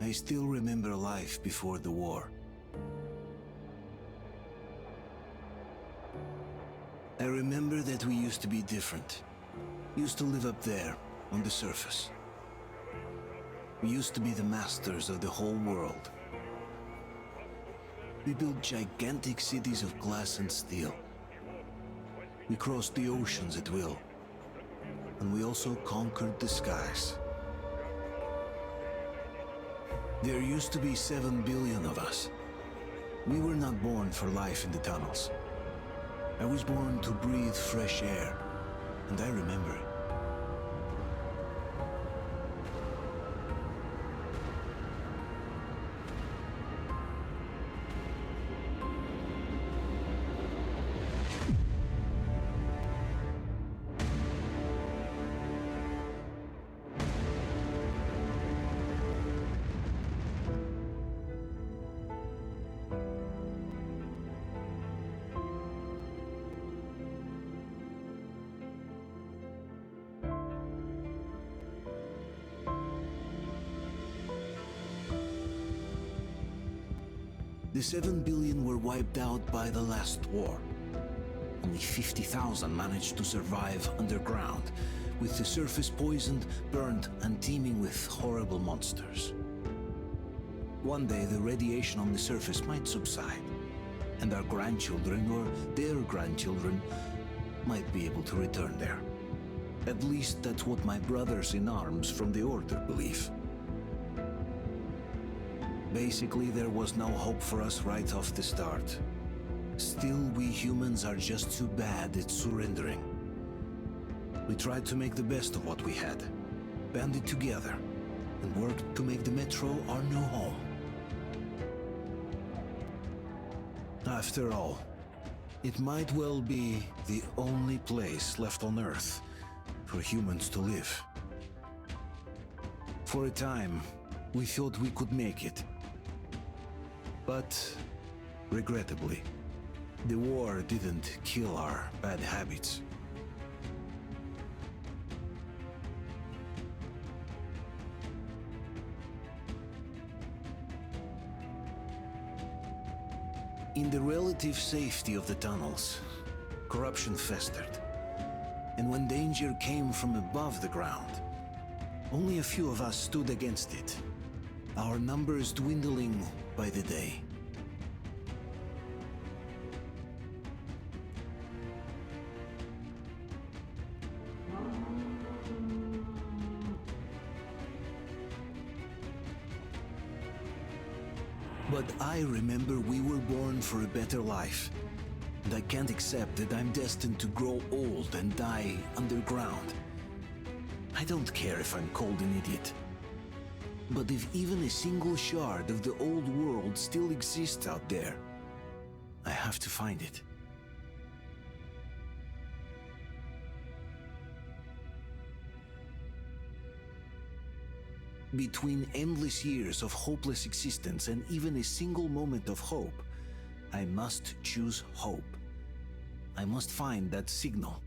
I still remember life before the war. I remember that we used to be different. Used to live up there, on the surface. We used to be the masters of the whole world. We built gigantic cities of glass and steel. We crossed the oceans at will. And we also conquered the skies. There used to be 7 billion of us. We were not born for life in the tunnels. I was born to breathe fresh air, and I remember it. The 7 billion were wiped out by the last war. Only 50,000 managed to survive underground, with the surface poisoned, burned, and teeming with horrible monsters. One day the radiation on the surface might subside, and our grandchildren or their grandchildren might be able to return there. At least that's what my brothers in arms from the Order believe. Basically, there was no hope for us right off the start. Still, we humans are just too bad at surrendering. We tried to make the best of what we had, banded together, and worked to make the Metro our new home. After all, it might well be the only place left on Earth for humans to live. For a time, we thought we could make it. But, regrettably, the war didn't kill our bad habits. In the relative safety of the tunnels, corruption festered. And when danger came from above the ground, only a few of us stood against it, our numbers dwindling by the day. But I remember we were born for a better life, and I can't accept that I'm destined to grow old and die underground. I don't care if I'm called an idiot. But if even a single shard of the old world still exists out there, I have to find it. Between endless years of hopeless existence and even a single moment of hope, I must choose hope. I must find that signal.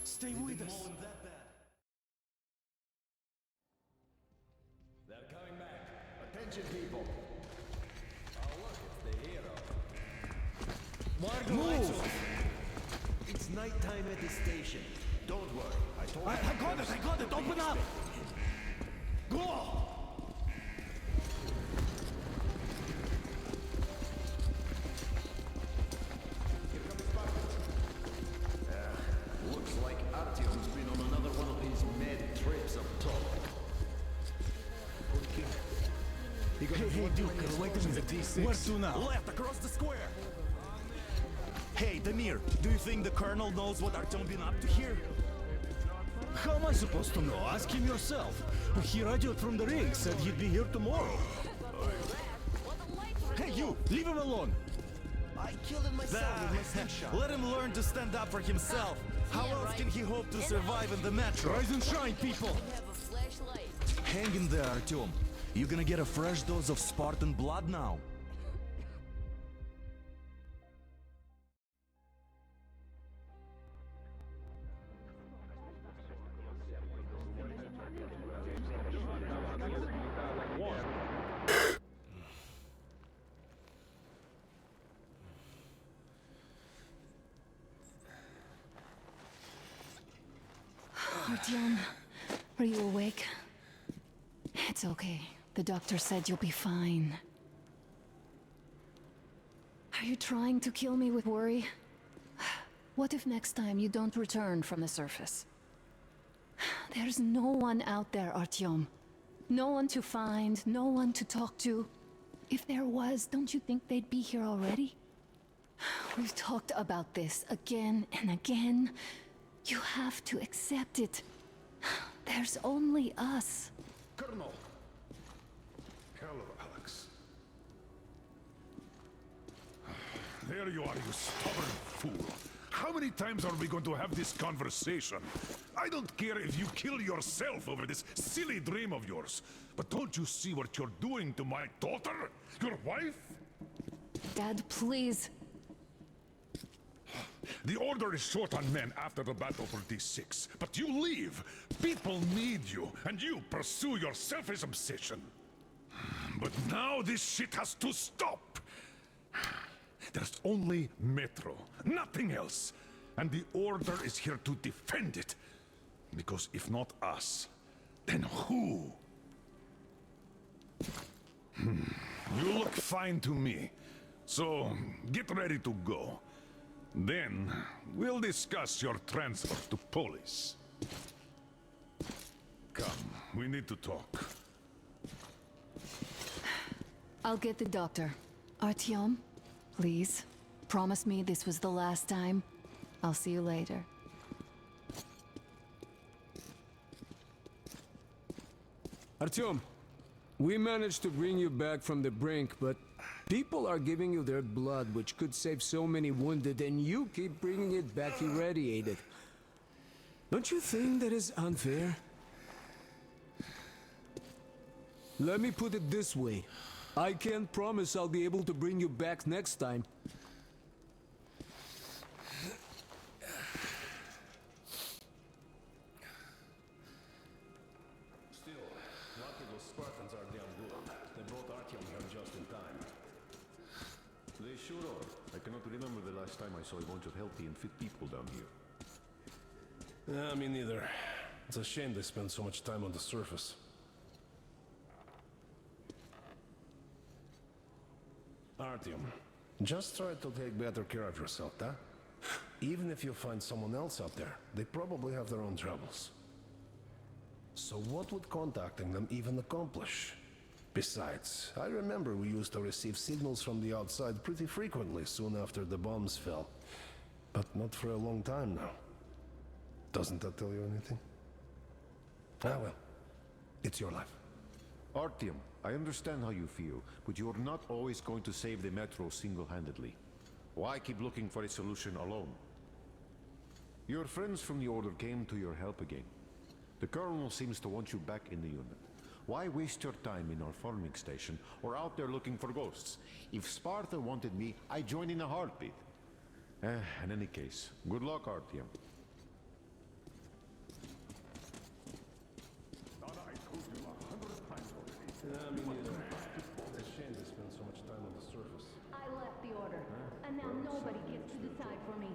Stay with us. They're coming back. Attention, people. Oh, look, it's the hero. Why are the lights Move! off? It's nighttime at the station. Don't worry. I told you. I got it! Open up! Go! Here comes Spartan. Looks like Artyom's been on another one of his mad trips up top. Hey, Duke, wait a minute. Where to now? Left, across the square. Hey, Damir, do you think the Colonel knows what Artyom been up to here? How am I supposed to know? Ask him yourself. He radioed from the ring, said he'd be here tomorrow. Hey, you! Leave him alone! I killed him myself with my slingshot. Let him learn to stand up for himself. How else can he hope to survive in the metro? Rise and shine, people! Hang in there, Artyom. You're gonna get a fresh dose of Spartan blood now. Artyom, are you awake? It's okay. The doctor said you'll be fine. Are you trying to kill me with worry? What if next time you don't return from the surface? There's no one out there, Artyom. No one to find, no one to talk to. If there was, don't you think they'd be here already? We've talked about this again and again. You have to accept it. There's only us. Colonel! Hello, Alex. There you are, you stubborn fool. How many times are we going to have this conversation? I don't care if you kill yourself over this silly dream of yours. But don't you see what you're doing to my daughter? Your wife? Dad, please. The Order is short on men after the battle for D6. But you leave. People need you, and you pursue your selfish obsession. But now this shit has to stop. There's only Metro, nothing else. And the Order is here to defend it. Because if not us, then who? You look fine to me. So, get ready to go. Then, we'll discuss your transfer to Polis. Come, we need to talk. I'll get the doctor. Artyom, please, promise me this was the last time. I'll see you later. Artyom, we managed to bring you back from the brink, but people are giving you their blood, which could save so many wounded, and you keep bringing it back irradiated. Don't you think that is unfair? Let me put it this way. I can't promise I'll be able to bring you back next time. Still, lucky those Spartans are damn good. They brought Artyom here just in time. They sure are. I cannot remember the last time I saw a bunch of healthy and fit people down here. Yeah, me neither. It's a shame they spend so much time on the surface. Artyom, just try to take better care of yourself, huh? Even if you find someone else out there, they probably have their own troubles. So what would contacting them even accomplish? Besides, I remember we used to receive signals from the outside pretty frequently soon after the bombs fell. But not for a long time now. Doesn't that tell you anything? Ah well, it's your life. Artyom, I understand how you feel, but you're not always going to save the Metro single-handedly. Why keep looking for a solution alone? Your friends from the Order came to your help again. The Colonel seems to want you back in the unit. Why waste your time in our farming station or out there looking for ghosts? If Sparta wanted me, I'd join in a heartbeat. In any case, good luck, Artyom. Yeah, me neither. It's a shame they spend so much time on the surface. I left the Order, and now nobody gets to decide for me.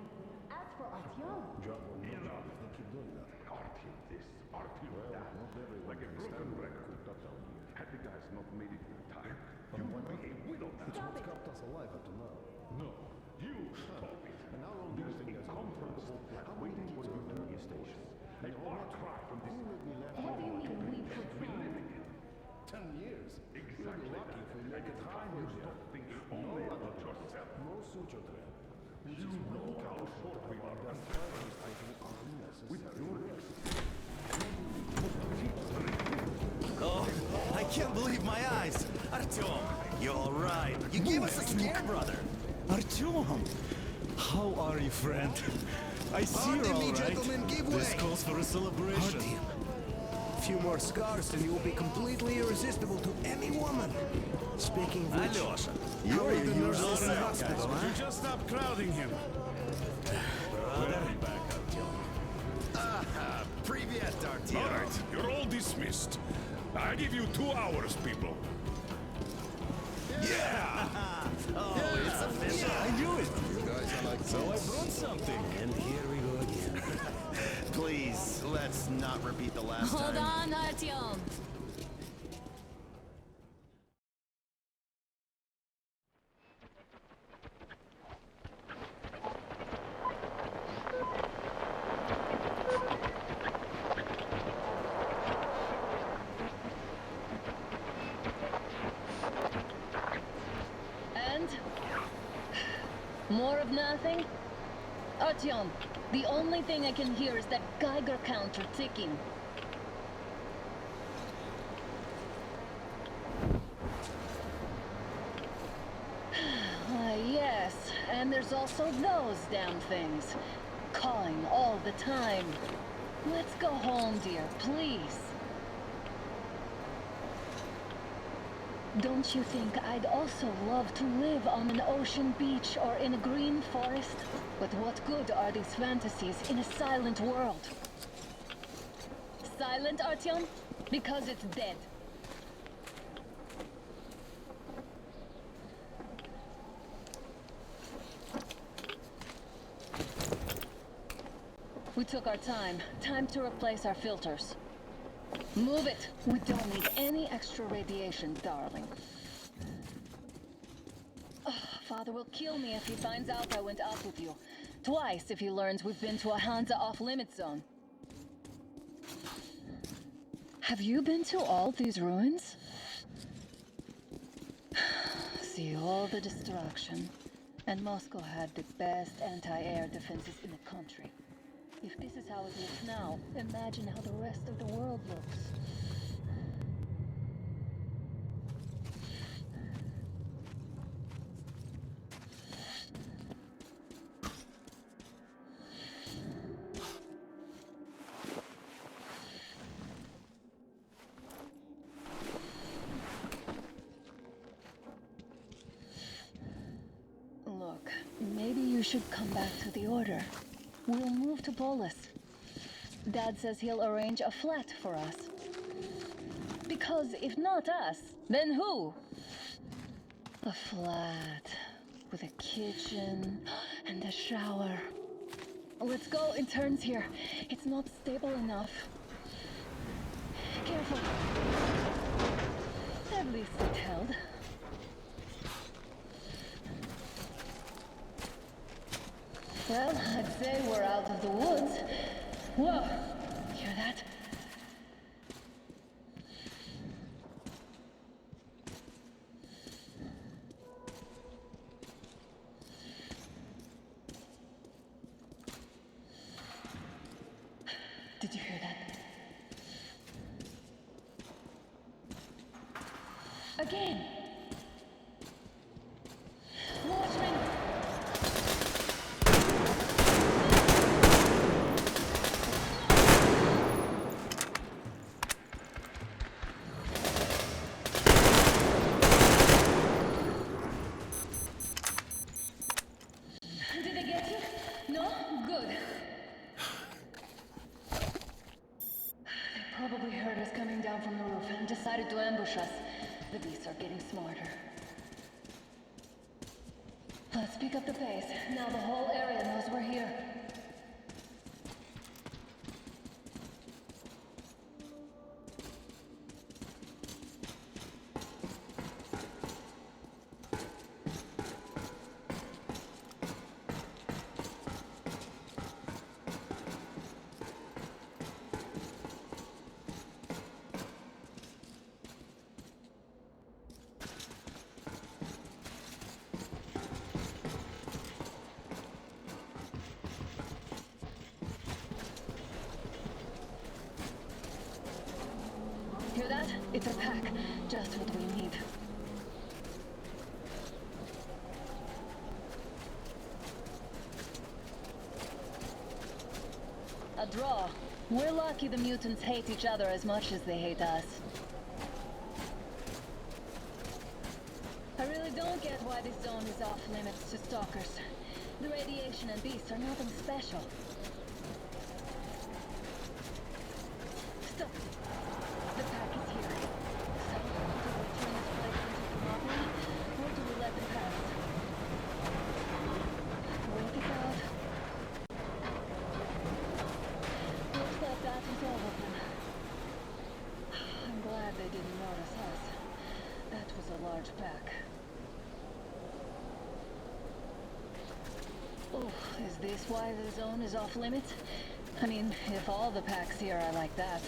As for Artyom... Job or no job if they keep doing that. Artyom this, Artyom that. Not everyone Like a can broken stand record. cooked up down here. Had the guys not made it in time, you would be a widow now. That's what's kept us alive up to now. No, you stop it. And how long do you There's think a that's contrast waiting for you at the station. A far cry from this What do you mean we put down? 10 years. exactly We'll be lucky if we make it halfway you there. stop thinking only about yourself. No suture trap. You know how short we are and with your Oh, I can't believe my eyes. Artyom, you're all right. You gave us a scare, brother. Artyom! How are you, friend? I see you're Pardon me, all right. gentlemen, give This way. calls for a celebration. A few more scars and you will be completely irresistible to any woman. Speaking of which, Alyosha, how you're are your the usual nurses in self, hospital, Would huh? you just stop crowding him? Привет, All Artyom. right, you're all dismissed. I give you 2 hours, people. Yeah! Oh, it's official. I knew it. You guys are like So I brought something. And here we go again. Please, Please, let's not repeat the last Hold time. on, Artyom. And? More of nothing? Artyom, the only thing I can hear is that Geiger counter ticking. Why, yes, and there's also those damn things. Calling all the time. Let's go home, dear, please. Don't you think I'd also love to live on an ocean beach or in a green forest? But what good are these fantasies in a silent world? Silent, Artyom? Because it's dead. We took our time. Time to replace our filters. Move it! We don't need any extra radiation, darling. Ugh, Father will kill me if he finds out I went out with you. Twice if he learns we've been to a Hansa off-limit zone. Have you been to all these ruins? See all the destruction. And Moscow had the best anti-air defenses in the country. If this is how it looks now, imagine how the rest of the world looks. Look, maybe you should come back to the Order. We'll move to Polis. Dad says he'll arrange a flat for us. Because if not us, then who? A flat with a kitchen and a shower. Let's go, it turns here. It's not stable enough. Careful. At least it held. Well, I'd say we're out of the woods. Whoa! Hear that? Did you hear that? Again! Watchmen! Did they get you? No? Good. They probably heard us coming down from the roof and decided to ambush us. The beasts are getting smarter. Let's pick up the pace. Now the whole area knows we're here. Hear that? It's a pack. Just what we need. A draw. We're lucky the mutants hate each other as much as they hate us. I really don't get why this zone is off limits to stalkers. The radiation and beasts are nothing special. Stop. The pack is here. So, do we turn this place into a monopoly, or do we let them pass? Wait it out. Looks like pack. Oh, is this why the zone is off limits? I mean, if all the packs here are like that.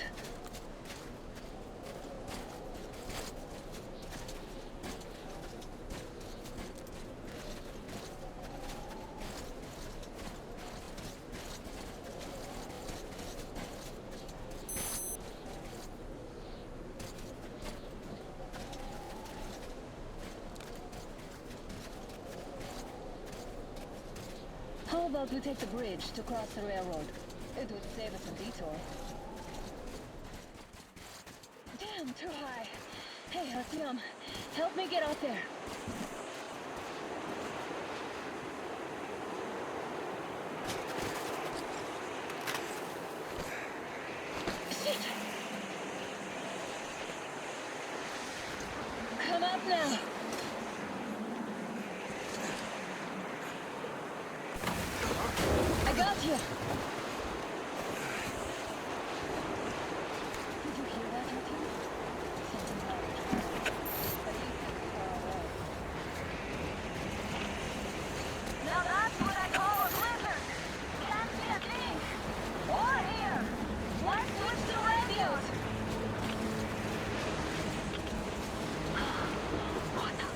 How about we take the bridge to cross the railroad? It would save us a detour. Damn, too high. Hey, Artyom, help me get out there. Shit! Come up now. I got you. Did you hear that, Artyom? Something loud. But you think we are alright. Now that's what I call a blizzard. Can't see a thing. Or hear. Let's switch to radios. What the?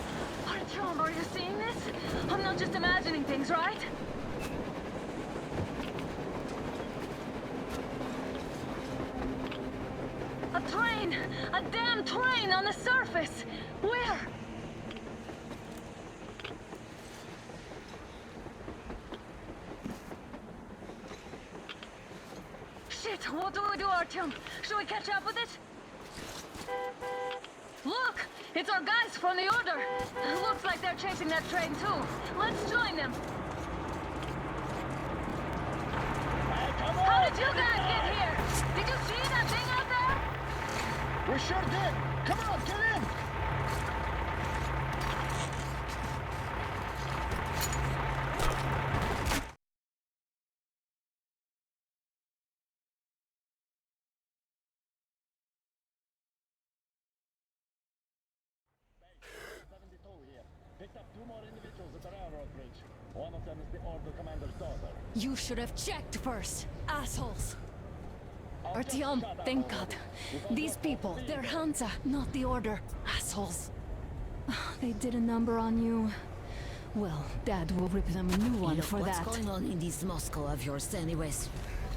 Artyom, are you seeing this? I'm not just imagining things, right? A train! A damn train on the surface! Where? Shit! What do we do, Artyom? Should we catch up with it? Look! It's our guys from the Order! Looks like they're chasing that train too. Let's join them! How did you guys get here? Did you see that thing out there? We sure did! Come on, get in! Picked up 2 more individuals at the railroad bridge. One of them is the Order commander's daughter. You should have checked first, assholes. Artyom, thank God. These people, they're Hansa, not the Order. Assholes. They did a number on you. Well, Dad will rip them a new one for that. What's going on in this Moscow of yours anyways?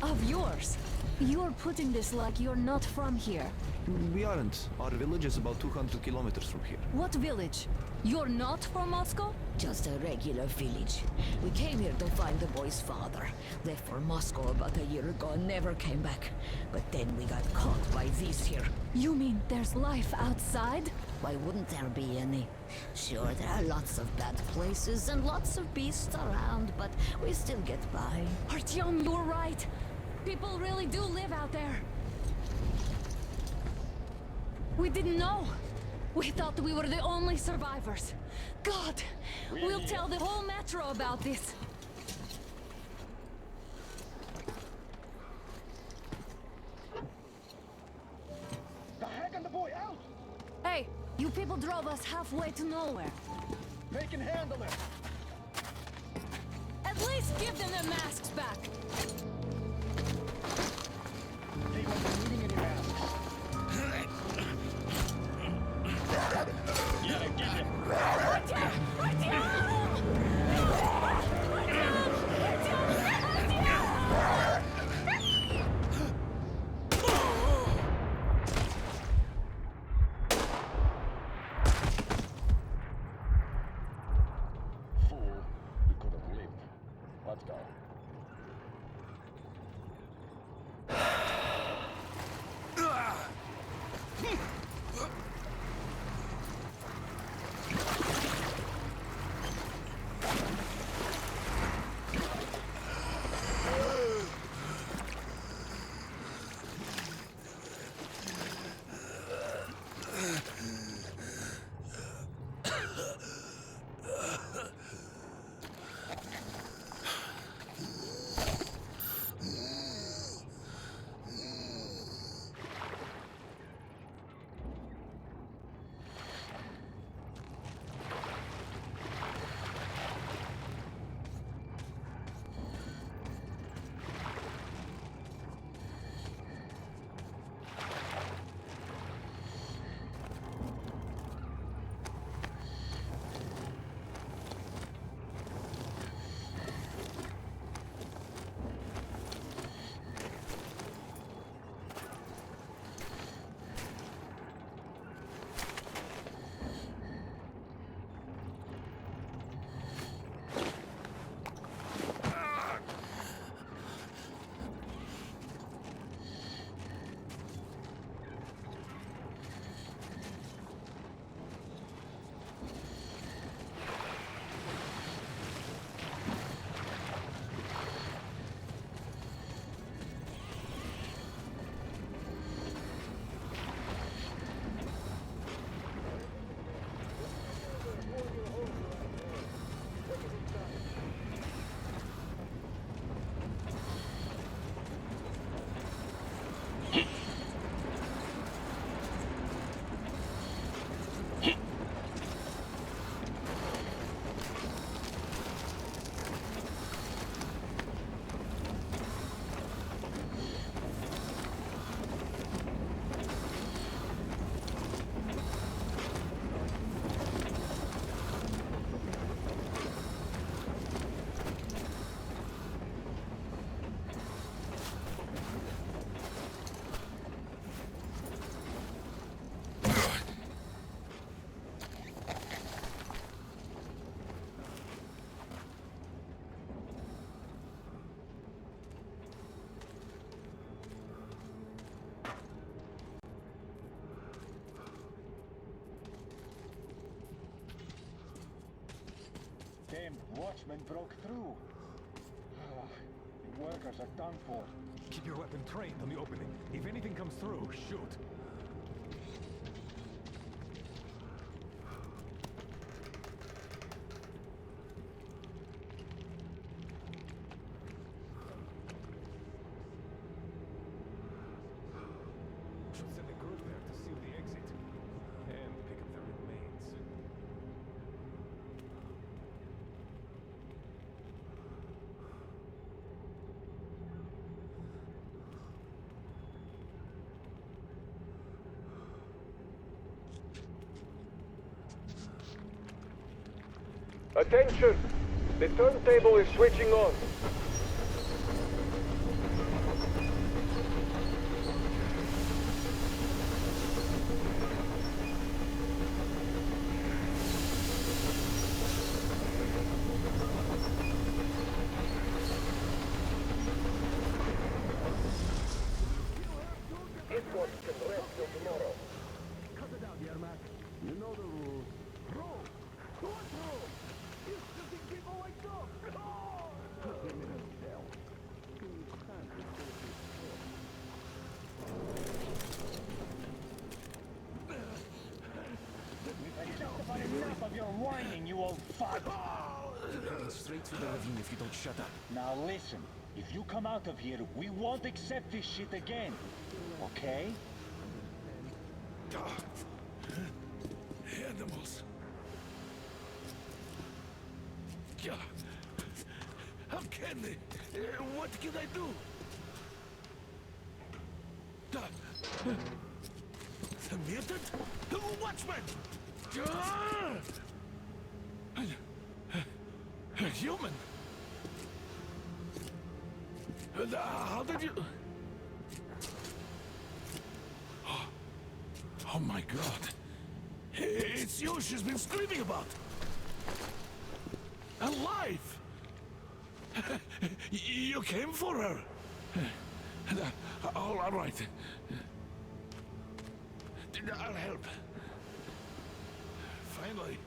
Of yours? You're putting this like you're not from here. We aren't. Our village is about 200 kilometers from here. What village? You're not from Moscow? Just a regular village. We came here to find the boy's father. Left for Moscow about a year ago and never came back. But then we got caught by these here. You mean there's life outside? Why wouldn't there be any? Sure, there are lots of bad places and lots of beasts around, but we still get by. Artyom, you're right. People really do live out there. We didn't know. We thought we were the only survivors. God, we'll tell the whole metro about this. The heck and the boy out! Hey, you people drove us halfway to nowhere. They can handle it! At least give them their masks back. They won't be needing any masks. Yeah, get him! Fool, we could have lived. Let's go. damned watchmen broke through. The workers are done for. Keep your weapon trained on the opening. If anything comes through, shoot. Should send a group there to seal the exit. And pick up the remains. Attention! The turntable is switching on. Escorts can rest till tomorrow. Cut it out, Yermak. You know the rules. Rule! What rule? You shooting people like dogs! Put him in a cell. You can't report I've had enough of your whining, you old fart! Heading straight to the ravine if you don't shut up. Now listen, if you come out of here, we won't accept this shit again. Okay? Animals. Yeah. How can they? What can I do? The mutant? Watchman! A human? How did you... Oh my God. It's you she's been screaming about. Alive! You came for her. All right. I'll help. Finally,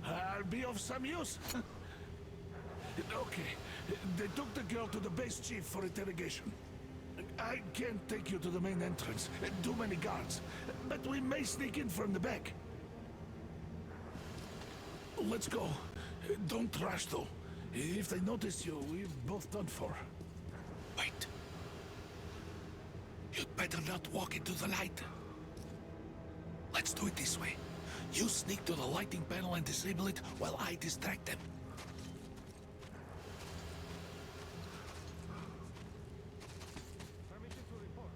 I'll be of some use. Okay, they took the girl to the base chief for interrogation. I can't take you to the main entrance. Too many guards. But we may sneak in from the back. Let's go. Don't rush, though. If they notice you, we're both done for. Wait. You'd better not walk into the light. Let's do it this way. You sneak to the lighting panel and disable it while I distract them. Permission to report.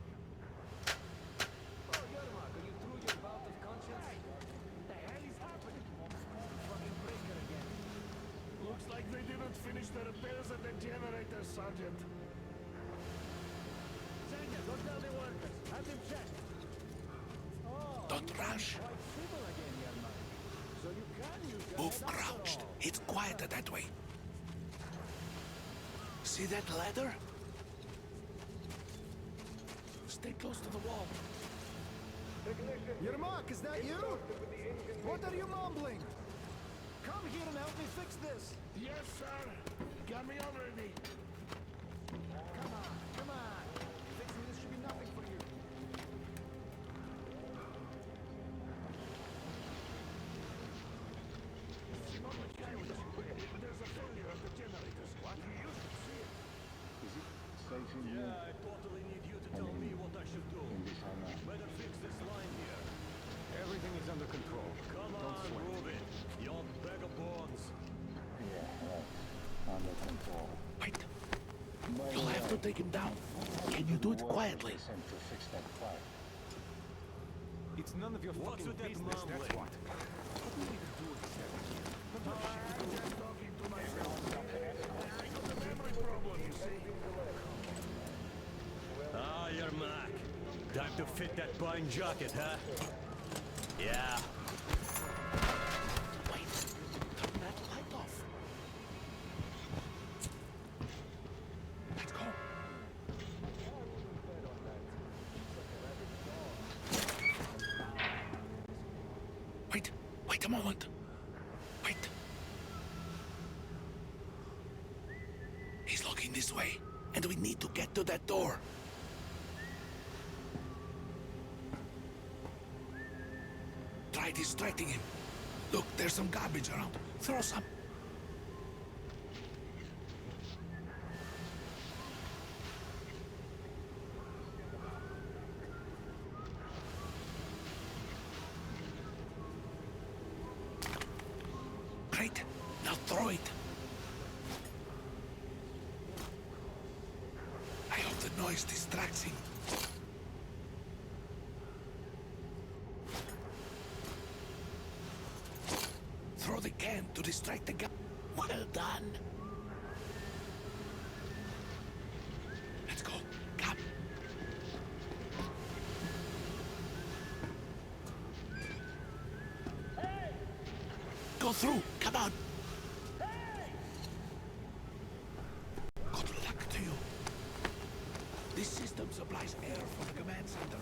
Oh, Yermak, are you through your bout of conscience? What the hell is happening? Fucking breaker again. Looks like they didn't finish the repairs at the generator, Sergeant. Senya, go tell the workers. Have them check. Don't rush. So you can use your Move head crouched. after all. It's quieter that way. See that ladder? Stay close to the wall. Yermak, is that you? What are you mumbling? Come here and help me fix this. Yes, sir. Got me already. Come on, come on. Fixing this should be nothing for you. There's a failure of the generators. What? You used to see it. Is it safe in here? I totally need you to tell me what I should do. In this hangar. Better fix this line here. Everything is under control. Come on, move it. You bag of bones. Yeah, right. Under control. Wait. You'll have to take him down. Can you do it quietly? Sent to fix that fire. It's none of your What's fucking with that business, that's mumbling? what. What do you need to do with this here? I'm just talking to myself. I got a memory problem, you see. Ah, Yermak. Time to fit that pine jacket, huh? Yeah. Wait. Turn that light off. Let's go. Wait a moment. Wait. Looking this way, and we need to get to that door. Try distracting him. Look, there's some garbage around. Throw some. Great. Now throw it. I hope the noise distracts him. Throw the can to distract the guy. Well done. Let's go. Come. Go through. Come on. Good luck to you. This system supplies air for the command center.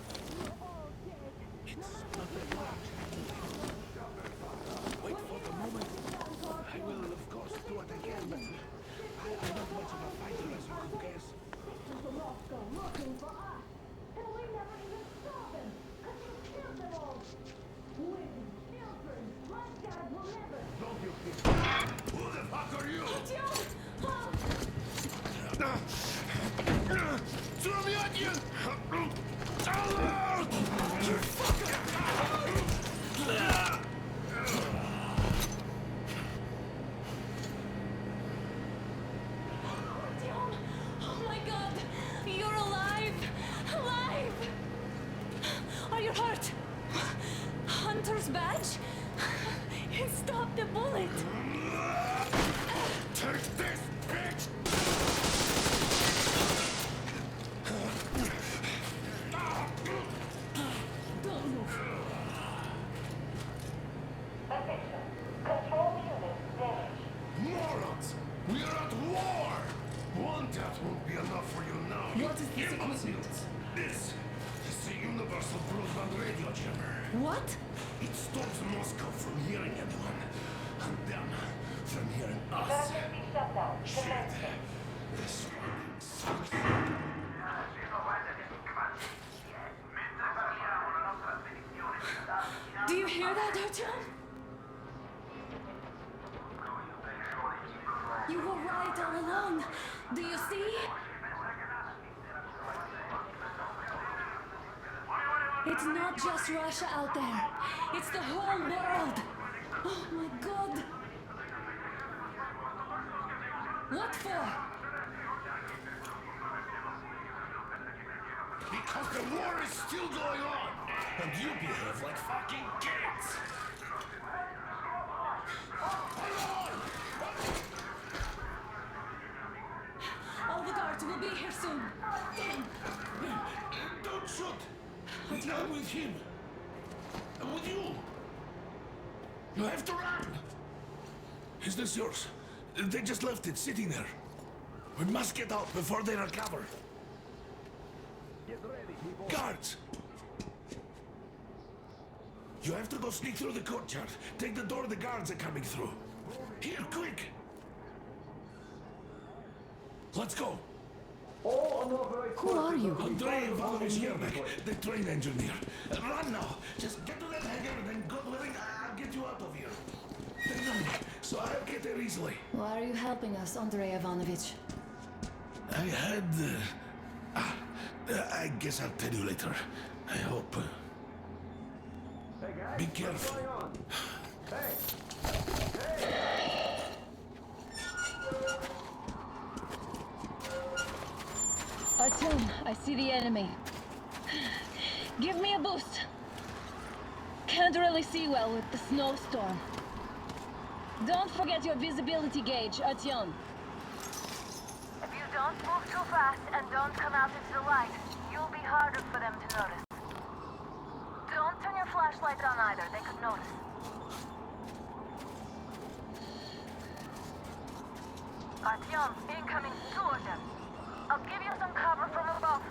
It's not that large. Wait for the moment. I will, of course, do what I can, but I'm not much of a fighter, as you can guess. Looking for us, and we never even saw them, 'cause you killed them all. Women, children, my God will never. Don't you think? Who the fuck are you? Surmyotkin! Alert! You fucker! Oh my God! You're alive! Alive! Are you hurt? Hunter's badge? It stopped the bullet! Take this, bitch! Don't move. Attention. Control unit damaged. Morons! We are at war! One death won't be enough for you now. What is this equipment? This is the universal broadband radio jammer. What? It stops Moscow from hearing anyone, and them from hearing us. Emergency shutdown. Shit. This one sucks. Do you hear that, Artyom? You were right all along. Do you see? It's not just Russia out there. It's the whole world. Oh my God. What for? Because the war is still going on, and you behave like fucking kids. All the guards will be here soon. Damn. Don't shoot! Not with him. With you. You have to run. Is this yours? They just left it sitting there. We must get out before they recover. Get ready, people. Guards! You have to go sneak through the courtyard. Take the door the guards are coming through. Here, quick! Let's go. Who are you? Flipjaysjr, the train engineer. Run now. Just get to that hangar, then God willing, I'll get you out of here. They know me, so I'll get there easily. Why are you helping us, Andrei Ivanovich? I had... I guess I'll tell you later. I hope. Hey guys, Be careful. what's going on? Hey! Artyom, I see the enemy. Give me a boost. Can't really see well with the snowstorm. Don't forget your visibility gauge, Artyom. If you don't move too fast and don't come out into the light, you'll be harder for them to notice. Don't turn your flashlight on either, they could notice. Artyom, incoming, 2 of them. I'll give you some cover from above.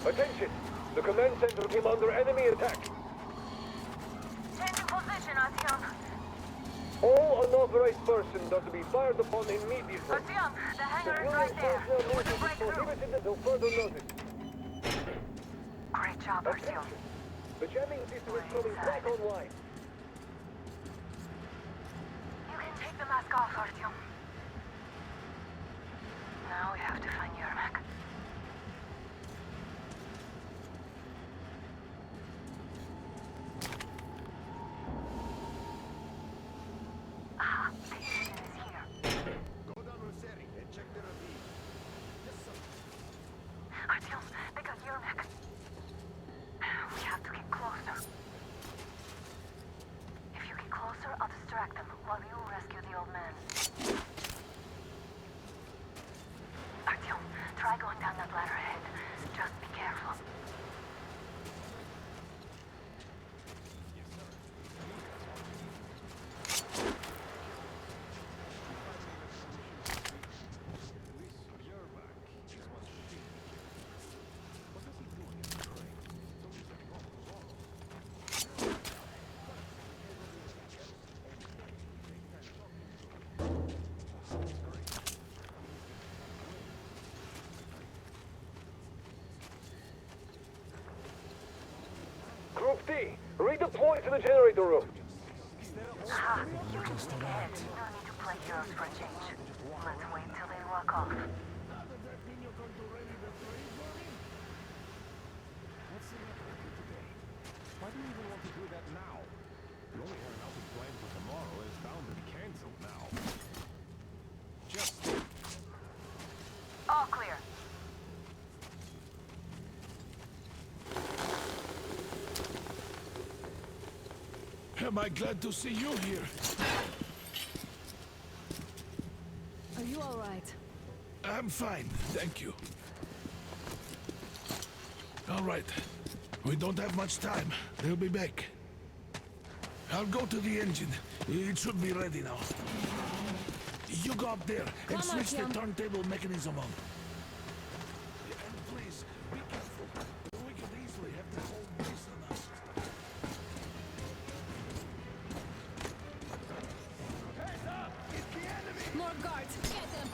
Attention! The command center came under enemy attack. Changing position, Artyom. All unauthorized persons are to be fired upon immediately. Artyom, the hangar is right there. We can break through. Prohibited until further notice. Great job, Artyom. The jamming system is coming back online. You can take the mask off, Artyom. Now we have to find Yermak. Ah, the engine is here. Go down Roseri and check the ravine. Yes, sir. Artyom, they got Yermak. We have to get closer. If you get closer, I'll distract them while you rescue the old man. Artyom, try going down that ladder ahead. Just be careful. Group D, redeploy to the generator room. Ah, you can stay ahead. No need to play heroes for a change. Let's wait till they walk off. What's the matter with you today? Why do you even want to do that now? You only had an outing planned for tomorrow, and it's bound to be cancelled now. Just... All clear. Am I glad to see you here? Are you all right? I'm fine, thank you. All right. We don't have much time. They'll be back. I'll go to the engine. It should be ready now. You go up there and switch the turntable mechanism on. And please, be careful. We could easily have the whole base on us. More guards! Get them!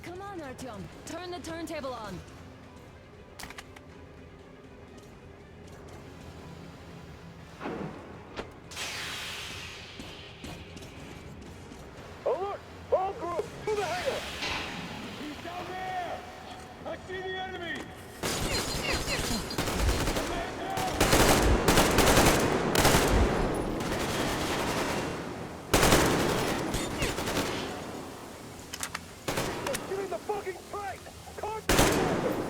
Come on, Artyom. Turn the turntable on. Alert! All groups, to the hangar! He's down there! I see the enemy! Get in the fucking fight! Contact!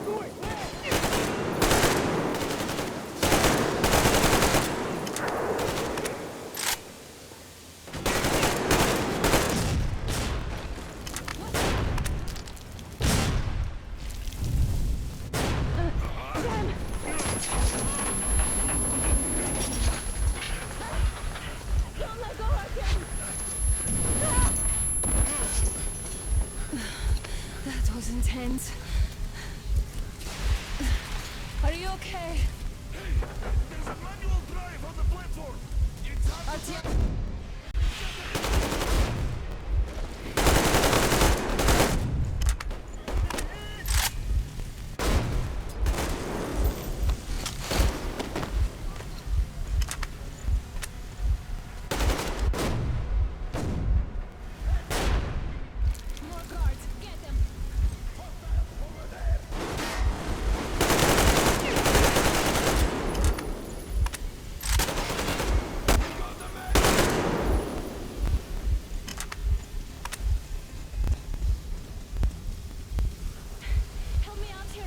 That was intense. Are you okay? Hey, there's a manual drive on the platform. It's hard to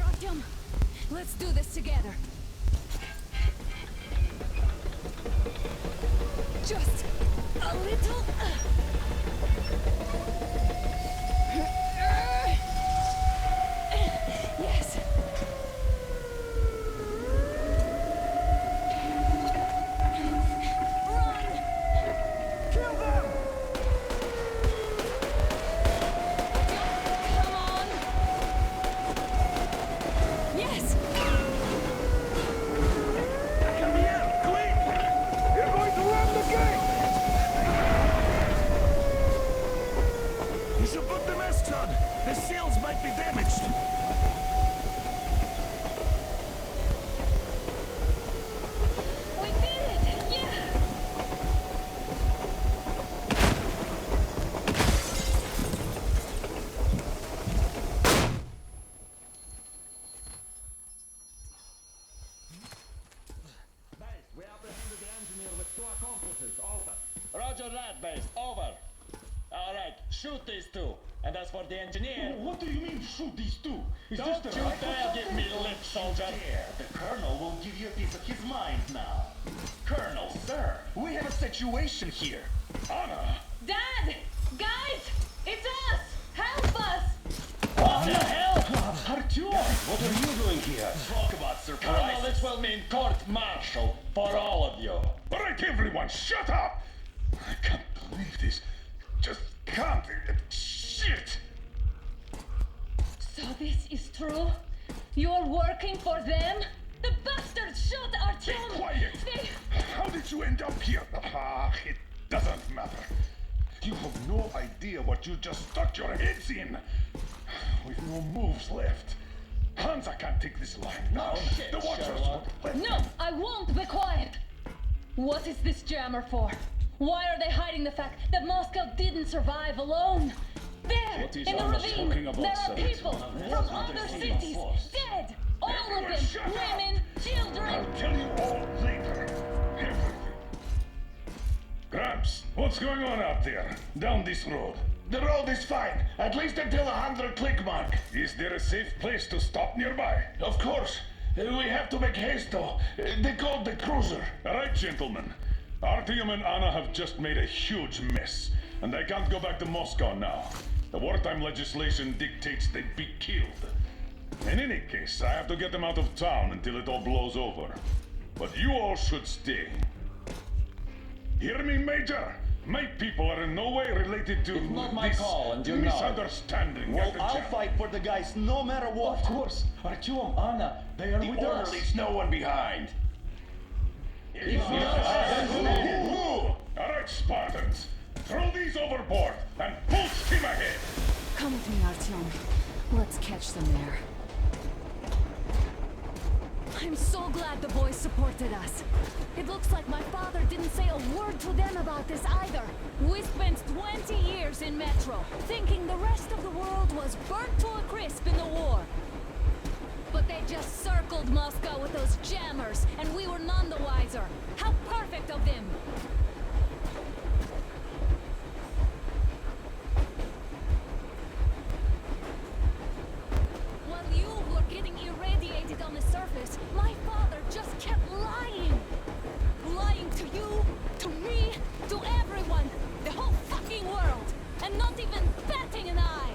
Artyom. Let's do this together. Just a little. Yes. Run! Kill them! Come on! Yes! Camille, quick! You're going to ram the gate! You should put the masks on. The seals might be damaged. We did it! Yeah! Base, we apprehended the engineer with 2 accomplices. Over. Roger that, base. Over. All right, shoot these 2. And as for the engineer... What do you mean, shoot these 2? Is Don't this the you right dare give me lip, soldier! The Colonel will give you a piece of his mind now. Colonel, sir, we have a situation here. Anna! Dad! Guys! It's us! Help us! What the hell? Artyom, what are you doing here? Talk about Colonel, surprise. this will mean court-martial for all of you. All right, everyone, shut up! I can't believe this. Just can't. Shit! So this is true? You're working for them? The bastards shot Be Artyom! quiet! They... How did you end up here? Ah, it doesn't matter. You have no idea what you just stuck your heads in. With no moves left. Hansa can't take this line. Now, shit, the Watchers Sherlock. won't let No, I won't be quiet! What is this jammer for? Why are they hiding the fact that Moscow didn't survive alone? There, What is in the Anna ravine, talking about, there are sir? people from other cities, dead! All of Everyone them, shut up! women, children! I'll tell you all later. Everything. Gramps, what's going on out there? Down this road? The road is fine, at least until 100 click mark. Is there a safe place to stop nearby? Of course. We have to make haste though. They called the cruiser. All right, gentlemen. Artyom and Anna have just made a huge mess, and they can't go back to Moscow now. The wartime legislation dictates they be killed. In any case, I have to get them out of town until it all blows over. But you all should stay. Hear me, Major? My people are in no way related to It's not my this call, and you know it. misunderstanding. Well, at the I'll camp. fight for the guys no matter what. Of course. Artyom, Anna, they are with us. leaves no one behind. All right, Spartans. Throw these overboard and full steam ahead. Come with me, Artyom. Let's catch them there. I'm so glad the boys supported us. It looks like my father didn't say a word to them about this either. We spent 20 years in Metro, thinking the rest of the world was burnt to a crisp in the war. But they just circled Moscow with those jammers, and we were none the wiser. How perfect of them! While you were getting irradiated on the surface, my father just kept lying. Lying to you, to me, to everyone, the whole fucking world, and not even batting an eye.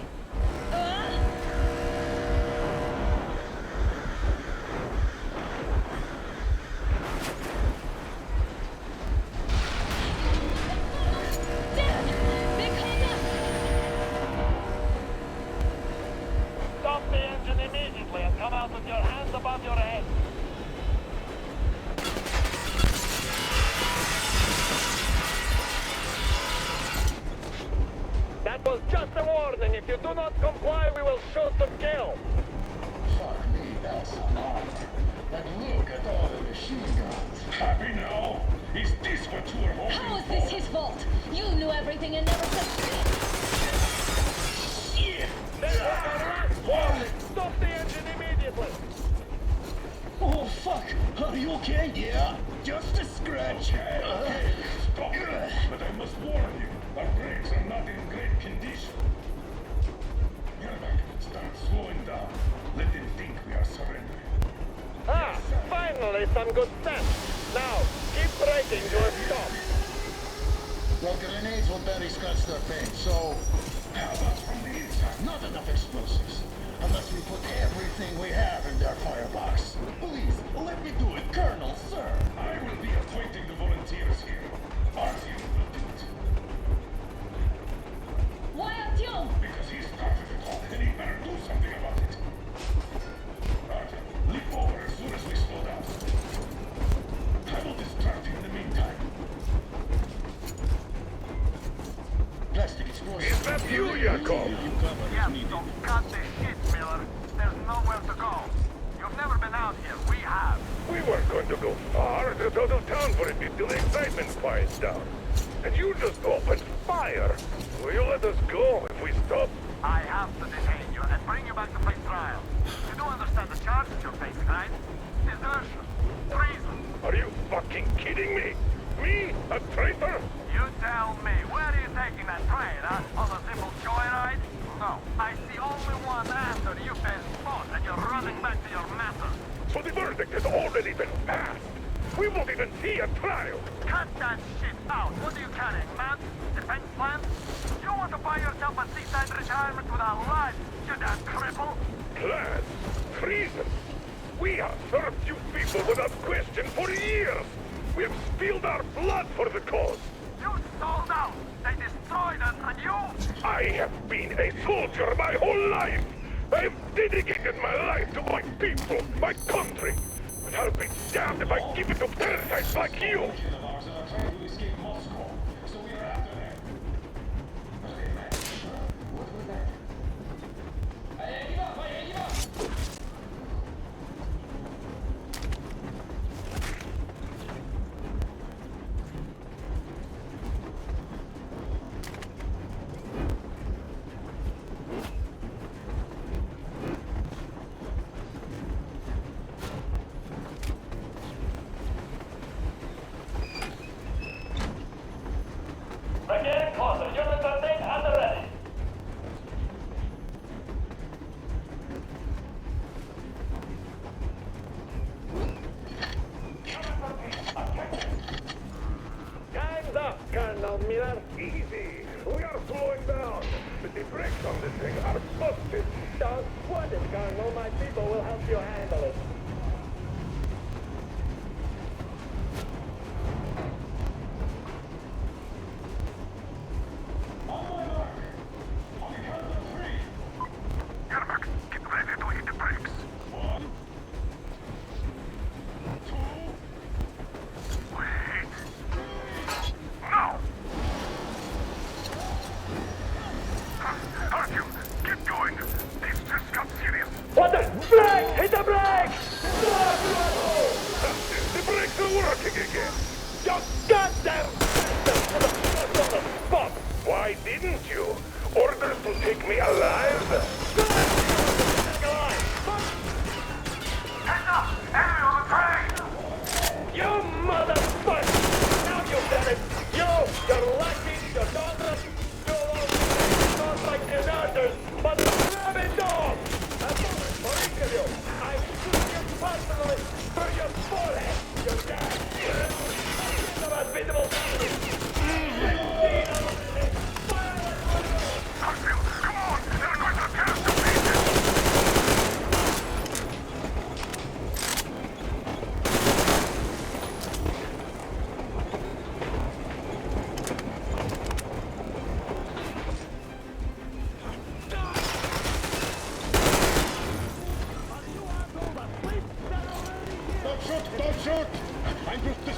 Dad, they're coming up. just above your head. That was just a warning. If you do not comply, we will shoot to kill. Fuck me, that's an honor. But look at all the machine guns. Happy now? Is this what you were hoping How is for? this his fault? You knew everything and never said Shit! That was our last warning. Stop the engine immediately. Oh, fuck. Are you okay? Yeah, just a scratch. Okay, stop it. But I must warn you, our brakes are not in great condition. Yermak, start slowing down. Let them think we are surrendering. Ah, finally some good sense. Now, keep braking to a stop. Well, grenades will barely scratch their paint, so... How about from the inside? Not enough explosives. Unless we put everything we have in their firebox. Please, let me do it, Colonel, sir. I will be appointing the volunteers here. Artyom will do it. Why Artyom? Because he started it all, and he better do something about it. Artyom, leap over as soon as we slow down. I will distract him in the meantime. Plastic explosion. Is that you, Yakov? Yeah, So cut the shit, Miller. There's nowhere to go. You've never been out here. We have. We weren't going to go far. Just out of town for a bit till the excitement quiets down. And you just opened fire. Will you let us go if we stop? I have to detain you and bring you back to face trial. You do understand the charges you're facing, right? Desertion. Treason. Are you fucking kidding me? Me? A traitor? You tell me. Where are you taking that train, huh? On a simple joyride? No. I see only one answer. You failed spot and you're running back to your master. So the verdict has already been passed. We won't even see a trial. Cut that shit out. What are you carrying, man? Defense plan? You want to buy yourself a seaside retirement without life, you damn cripple? Plan? Treason? We have served you people without question for years. We have spilled our blood for the cause. You sold out. They destroyed us, and you... I have been a soldier my whole life. I have dedicated my life to my people, my country. And I'll be damned if I give it to parasites like you. We're getting closer. Unit 13 at the ready. Time's up, Colonel Miller. Easy. We are slowing down. But the brakes on this thing are busted. Don't sweat it, Colonel. My people will help you handle it. Yermak, get ready to hit the brakes. 1, 2, wait. Now! Artyom, get going. This just got serious. What the? Brake! Hit the brake!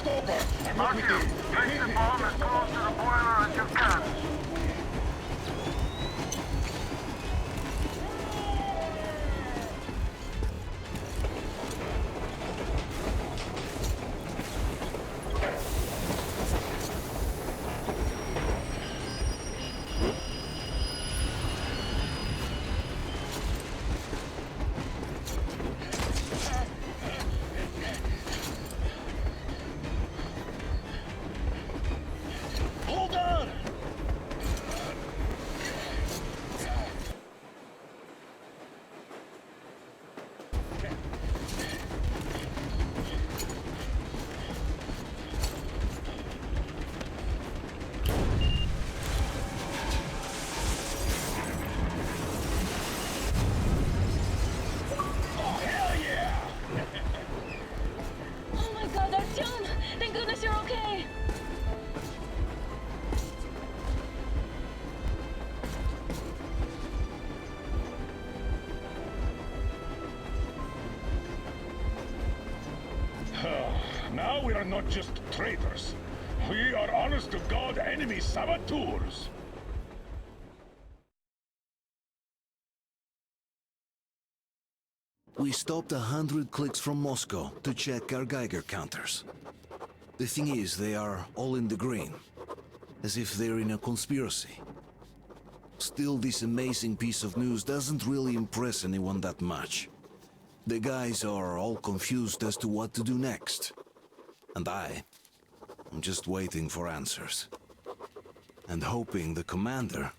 stop her. I'm not with Artyom, you. place the bomb as close to the boiler as you can. Hold on! Oh, hell yeah! Oh my god, Artyom! Thank goodness you're okay! Now we are not just traitors. We are honest-to-God enemy saboteurs. We stopped 100 clicks from Moscow to check our Geiger counters. The thing is, they are all in the green, as if they're in a conspiracy. Still, this amazing piece of news doesn't really impress anyone that much. The guys are all confused as to what to do next. And I'm just waiting for answers. And hoping the commander,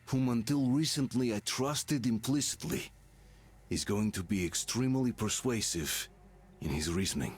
whom until recently I trusted implicitly, is going to be extremely persuasive in his reasoning.